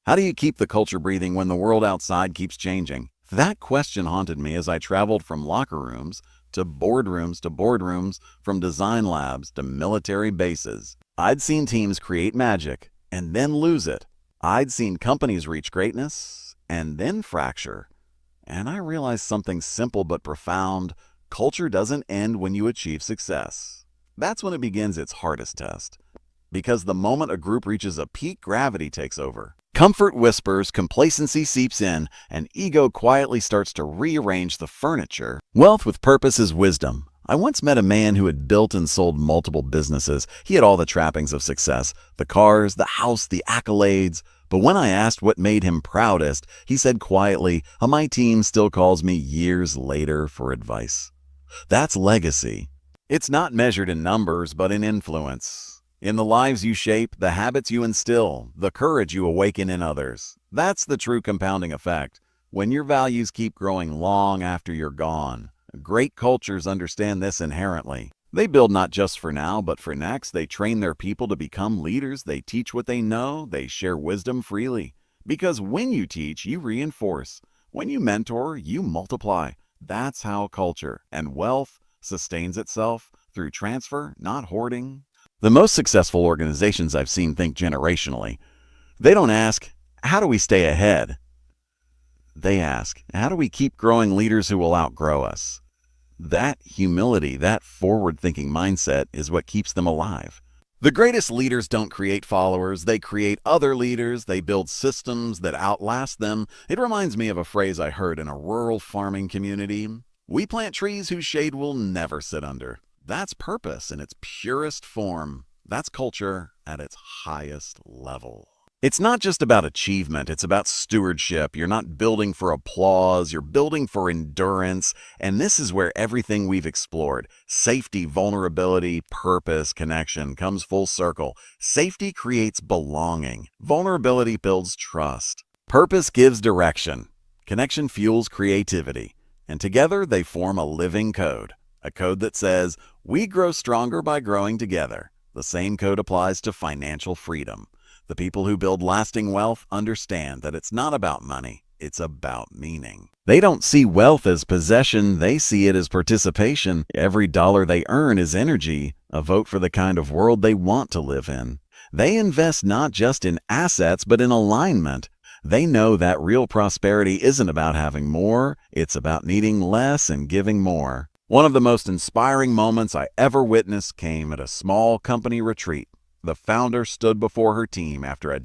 How do you keep the culture breathing when the world outside keeps changing? That question haunted me as I traveled from locker rooms to boardrooms, from design labs to military bases. I'd seen teams create magic and then lose it. I'd seen companies reach greatness and then fracture. And I realized something simple but profound. Culture doesn't end when you achieve success. That's when it begins its hardest test. Because the moment a group reaches a peak, gravity takes over. Comfort whispers, complacency seeps in, and ego quietly starts to rearrange the furniture. Wealth with purpose is wisdom. I once met a man who had built and sold multiple businesses. He had all the trappings of success, the cars, the house, the accolades. But when I asked what made him proudest, he said quietly, my team still calls me years later for advice. That's legacy. It's not measured in numbers, but in influence. In the lives you shape, the habits you instill, the courage you awaken in others. That's the true compounding effect. When your values keep growing long after you're gone. Great cultures understand this inherently. They build not just for now, but for next. They train their people to become leaders. They teach what they know. They share wisdom freely. Because when you teach, you reinforce. When you mentor, you multiply. That's how culture and wealth sustains itself, through transfer, not hoarding. The most successful organizations I've seen think generationally. They don't ask, how do we stay ahead? They ask, how do we keep growing leaders who will outgrow us? That humility, that forward-thinking mindset is what keeps them alive. The greatest leaders don't create followers, they create other leaders, they build systems that outlast them. It reminds me of a phrase I heard in a rural farming community. We plant trees whose shade we'll never sit under. That's purpose in its purest form. That's culture at its highest level. It's not just about achievement, it's about stewardship. You're not building for applause, you're building for endurance. And this is where everything we've explored, safety, vulnerability, purpose, connection, comes full circle. Safety creates belonging. Vulnerability builds trust. Purpose gives direction. Connection fuels creativity. And together they form a living code. A code that says, we grow stronger by growing together. The same code applies to financial freedom. The people who build lasting wealth understand that it's not about money, it's about meaning. They don't see wealth as possession, they see it as participation. Every dollar they earn is energy, a vote for the kind of world they want to live in. They invest not just in assets, but in alignment. They know that real prosperity isn't about having more, it's about needing less and giving more. One of the most inspiring moments I ever witnessed came at a small company retreat. The founder stood before her team after a